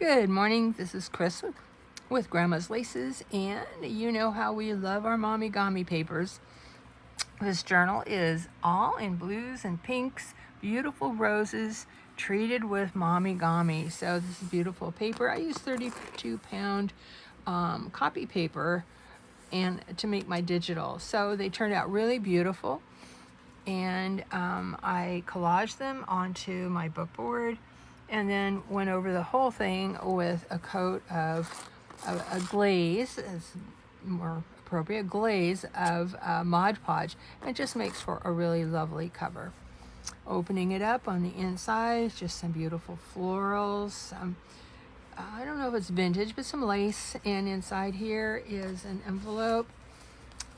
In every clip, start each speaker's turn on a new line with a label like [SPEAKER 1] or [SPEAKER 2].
[SPEAKER 1] Good morning, this is Chris with Grandma's Laces, and you know how we love our Momigami papers. This journal is all in blues and pinks, beautiful roses, treated with Momigami. So this is beautiful paper. I use 32-pound copy paper and to make my digital. So they turned out really beautiful, and I collaged them onto my book board and then went over the whole thing with a coat of a glaze, is more appropriate, glaze of Mod Podge. It just makes for a really lovely cover. Opening it up on the inside, just some beautiful florals. I don't know if it's vintage, but some lace. And inside here is an envelope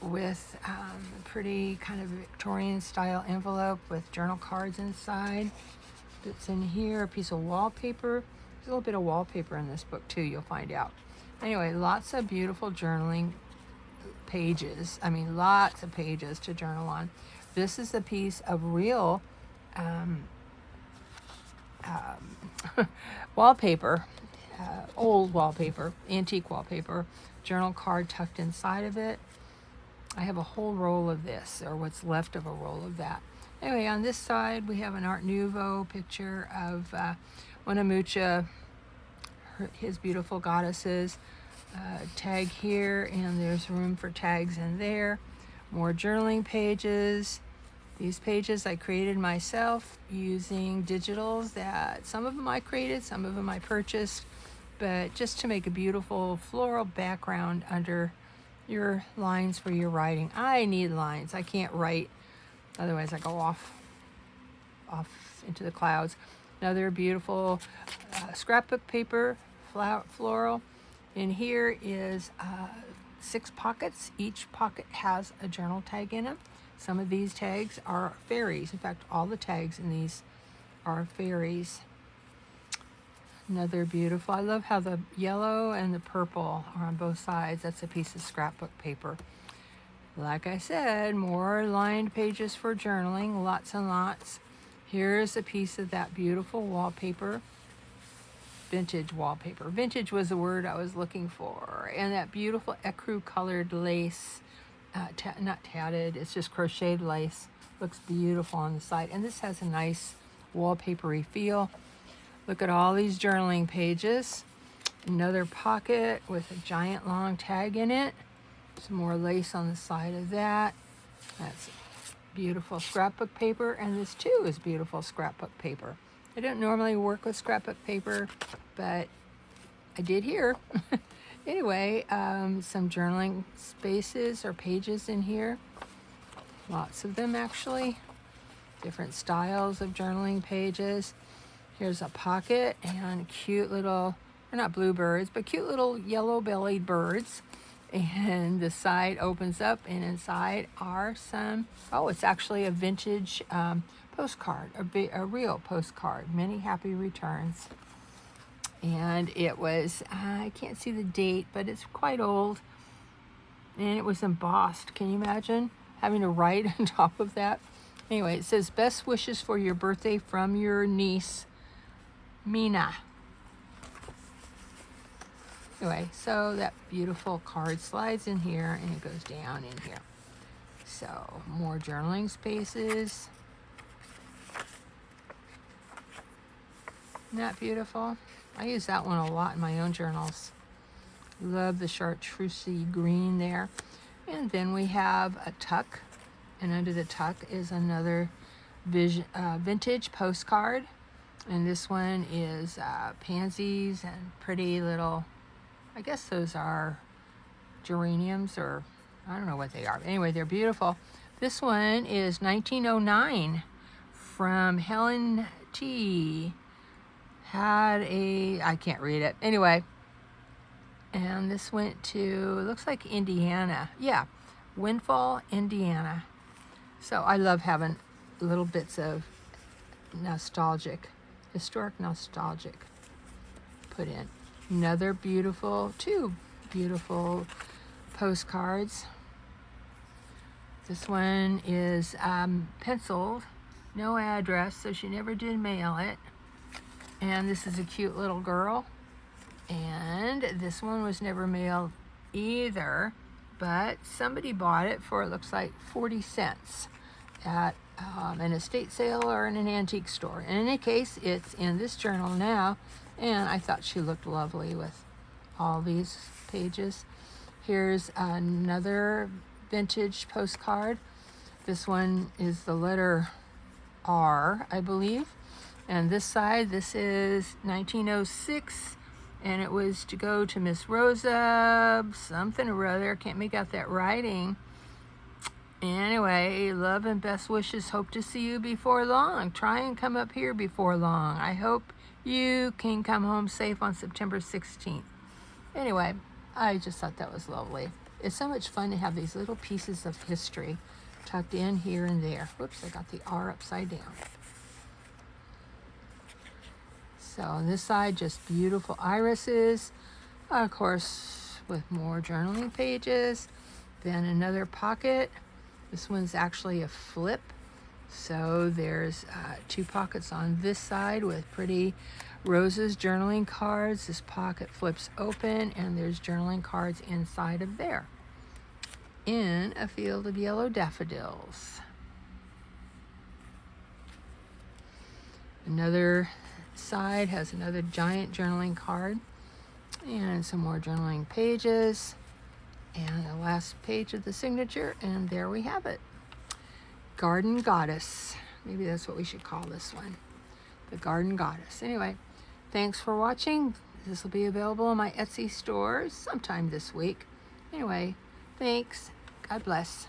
[SPEAKER 1] with a pretty kind of Victorian style envelope with journal cards inside. It's in here, a piece of wallpaper. There's a little bit of wallpaper in this book too, you'll find out. Anyway, lots of beautiful journaling pages. I mean, lots of pages to journal on. This is a piece of real wallpaper, old wallpaper, antique wallpaper, journal card tucked inside of it. I have a whole roll of this, or what's left of a roll of that. Anyway, on this side, we have an Art Nouveau picture of Wanamucha, his beautiful goddesses. Tag here, and there's room for tags in there. More journaling pages. These pages I created myself using digitals that some of them I created, some of them I purchased, but just to make a beautiful floral background under your lines for your writing. I need lines. I can't write. Otherwise, I go off into the clouds. Another beautiful scrapbook paper, floral. In here is 6 pockets. Each pocket has a journal tag in it. Some of these tags are fairies. In fact, all the tags in these are fairies. Another beautiful. I love how the yellow and the purple are on both sides. That's a piece of scrapbook paper. Like I said, more lined pages for journaling, lots and lots. Here's a piece of that beautiful wallpaper, vintage wallpaper. Vintage was the word I was looking for. And that beautiful ecru colored lace, not tatted, it's just crocheted lace. Looks beautiful on the side. And this has a nice wallpapery feel. Look at all these journaling pages. Another pocket with a giant long tag in it. Some more lace on the side of that. That's beautiful scrapbook paper, and this too is beautiful scrapbook paper. I don't normally work with scrapbook paper, but I did here. Anyway, some journaling spaces or pages in here. Lots of them actually. Different styles of journaling pages. Here's a pocket and cute little, they're not bluebirds, but cute little yellow-bellied birds. And the side opens up, and inside are some, it's actually a vintage postcard, a real postcard. Many happy returns. And it was, I can't see the date, but it's quite old. And it was embossed. Can you imagine having to write on top of that? Anyway, it says, best wishes for your birthday from your niece, Mina. Anyway, so that beautiful card slides in here and it goes down in here. So more journaling spaces. Isn't that beautiful? I use that one a lot in my own journals. Love the chartreusey green there. And then we have a tuck, and under the tuck is another vintage postcard. And this one is pansies and pretty little, I guess those are geraniums, or I don't know what they are. But anyway, they're beautiful. This one is 1909 from Helen T. I can't read it. Anyway, and this went to, looks like Indiana. Yeah, Windfall, Indiana. So I love having little bits of historic nostalgic put in. Another beautiful, 2 beautiful postcards. This one is penciled, no address, so she never did mail it. And this is a cute little girl And this one was never mailed either, but somebody bought it for, it looks like 40 cents at an estate sale or in an antique store. In any case, it's in this journal now, and I thought she looked lovely with all these pages. Here's another vintage postcard. This one is the letter R, I believe. And this side, this is 1906, and it was to go to Miss Rosa, something or other. Can't make out that writing. Anyway, love and best wishes. Hope to see you before long. Try and come up here before long. I hope you can come home safe on September 16th. Anyway, I just thought that was lovely. It's so much fun to have these little pieces of history tucked in here and there. Whoops, I got the R upside down. So on this side, just beautiful irises, of course, with more journaling pages. Then another pocket. This one's actually a flip. So there's 2 pockets on this side with pretty roses, journaling cards. This pocket flips open, and there's journaling cards inside of there. In a field of yellow daffodils. Another side has another giant journaling card and some more journaling pages and the last page of the signature, and there we have it. Garden Goddess. Maybe that's what we should call this one. The Garden Goddess. Anyway, thanks for watching. This will be available in my Etsy store sometime this week. Anyway, thanks. God bless.